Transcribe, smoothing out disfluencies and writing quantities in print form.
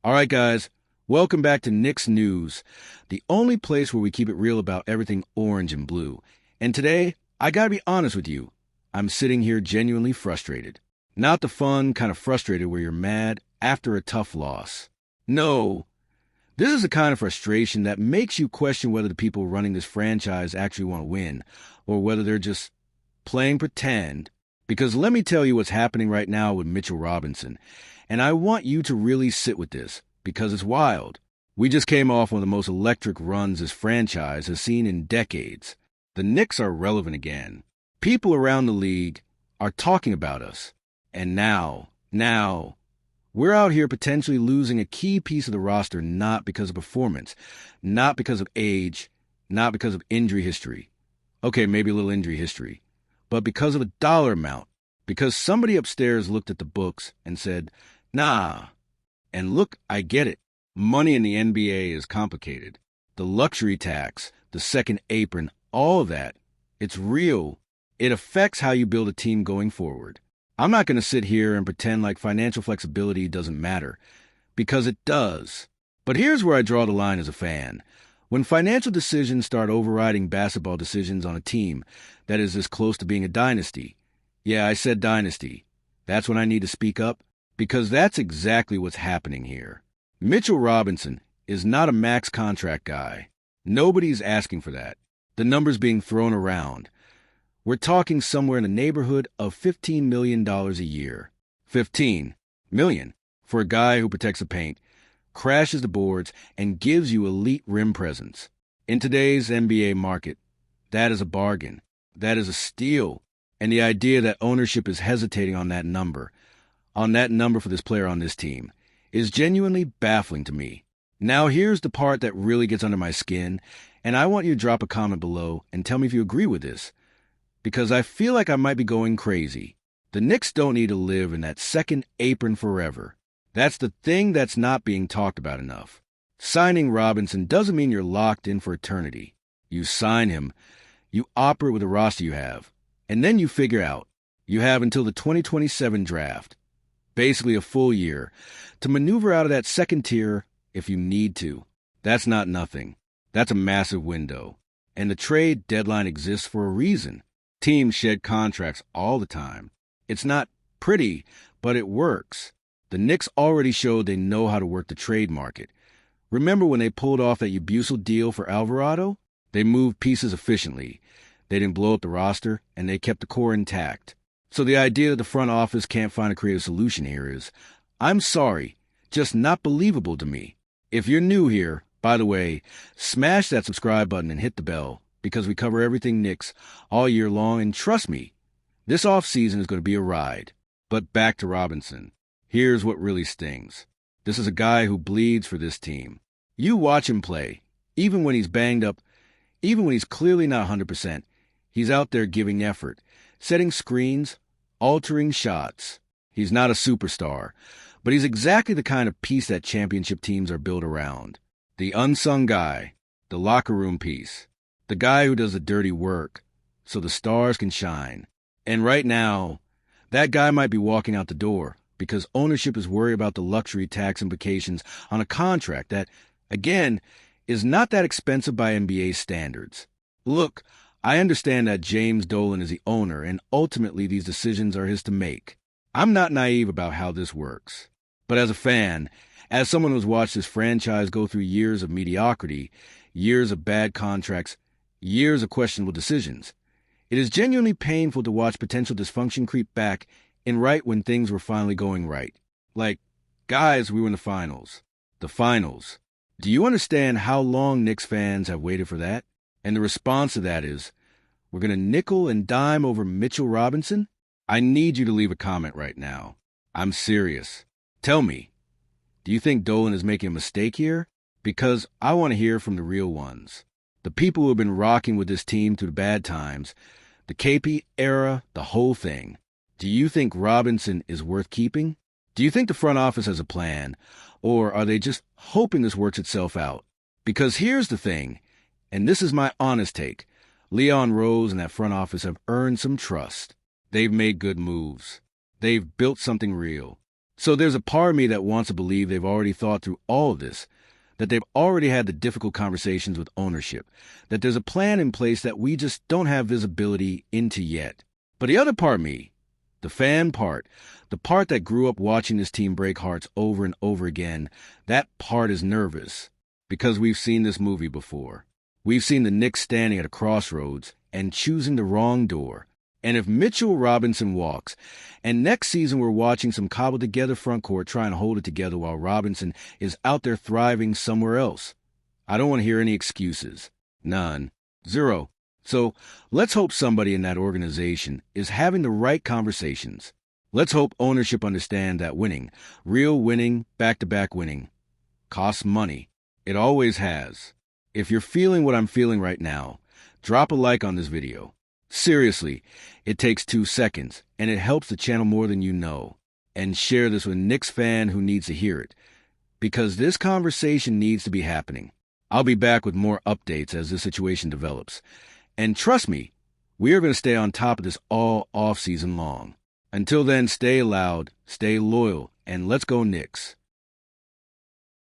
All right, guys, welcome back to Knicks News, the only place where we keep it real about everything orange and blue. And today, I gotta be honest with you, I'm sitting here genuinely frustrated. Not the fun kind of frustrated where you're mad after a tough loss. No, this is the kind of frustration that makes you question whether the people running this franchise actually want to win, or whether they're just playing pretend. Because let me tell you what's happening right now with Mitchell Robinson. And I want you to really sit with this, because it's wild. We just came off one of the most electric runs this franchise has seen in decades. The Knicks are relevant again. People around the league are talking about us. And now, we're out here potentially losing a key piece of the roster not because of performance, not because of age, not because of injury history. Okay, maybe a little injury history. But because of a dollar amount. Because somebody upstairs looked at the books and said, nah. And look, I get it. Money in the NBA is complicated. The luxury tax, the second apron, all of that. It's real. It affects how you build a team going forward. I'm not going to sit here and pretend like financial flexibility doesn't matter, because it does. But here's where I draw the line as a fan. When financial decisions start overriding basketball decisions on a team that is this close to being a dynasty, yeah, I said dynasty, that's when I need to speak up, because that's exactly what's happening here. Mitchell Robinson is not a max contract guy. Nobody's asking for that. The number's being thrown around. We're talking somewhere in the neighborhood of $15 million a year. $15 million for a guy who protects the paint, crashes the boards, and gives you elite rim presence. In today's NBA market, that is a bargain. That is a steal. And the idea that ownership is hesitating on that number for this player on this team, is genuinely baffling to me. Now here's the part that really gets under my skin, and I want you to drop a comment below and tell me if you agree with this, because I feel like I might be going crazy. The Knicks don't need to live in that second apron forever. That's the thing that's not being talked about enough. Signing Robinson doesn't mean you're locked in for eternity. You sign him, you operate with the roster you have, and then you figure out. You have until the 2027 draft, basically a full year, to maneuver out of that second tier if you need to. That's not nothing. That's a massive window. And the trade deadline exists for a reason. Teams shed contracts all the time. It's not pretty, but it works. The Knicks already showed they know how to work the trade market. Remember when they pulled off that Ubusel deal for Alvarado? They moved pieces efficiently. They didn't blow up the roster, and they kept the core intact. So the idea that the front office can't find a creative solution here is, I'm sorry, just not believable to me. If you're new here, by the way, smash that subscribe button and hit the bell, because we cover everything Knicks all year long, and trust me, this offseason is going to be a ride. But back to Robinson. Here's what really stings. This is a guy who bleeds for this team. You watch him play, even when he's banged up, even when he's clearly not 100%, he's out there giving effort, setting screens, altering shots. He's not a superstar, but he's exactly the kind of piece that championship teams are built around. The unsung guy, the locker room piece, the guy who does the dirty work so the stars can shine. And right now, that guy might be walking out the door because ownership is worried about the luxury tax implications on a contract that, again, is not that expensive by NBA standards. Look, I understand that James Dolan is the owner, and ultimately these decisions are his to make. I'm not naive about how this works. But as a fan, as someone who's watched this franchise go through years of mediocrity, years of bad contracts, years of questionable decisions, it is genuinely painful to watch potential dysfunction creep back and right when things were finally going right. Like, guys, we were in the finals. The finals. Do you understand how long Knicks fans have waited for that? And the response to that is, we're going to nickel and dime over Mitchell Robinson? I need you to leave a comment right now. I'm serious. Tell me, do you think Dolan is making a mistake here? Because I want to hear from the real ones. The people who have been rocking with this team through the bad times, the KP era, the whole thing. Do you think Robinson is worth keeping? Do you think the front office has a plan? Or are they just hoping this works itself out? Because here's the thing, and this is my honest take. Leon Rose and that front office have earned some trust. They've made good moves. They've built something real. So there's a part of me that wants to believe they've already thought through all of this, that they've already had the difficult conversations with ownership, that there's a plan in place that we just don't have visibility into yet. But the other part of me, the fan part, the part that grew up watching this team break hearts over and over again, that part is nervous because we've seen this movie before. We've seen the Knicks standing at a crossroads and choosing the wrong door. And if Mitchell Robinson walks, and next season we're watching some cobbled-together front court trying to hold it together while Robinson is out there thriving somewhere else, I don't want to hear any excuses. None. Zero. So let's hope somebody in that organization is having the right conversations. Let's hope ownership understand that winning, real winning, back-to-back winning, costs money. It always has. If you're feeling what I'm feeling right now, drop a like on this video. Seriously, it takes 2 seconds, and it helps the channel more than you know. And share this with a Knicks fan who needs to hear it, because this conversation needs to be happening. I'll be back with more updates as this situation develops. And trust me, we are going to stay on top of this all off-season long. Until then, stay loud, stay loyal, and let's go Knicks.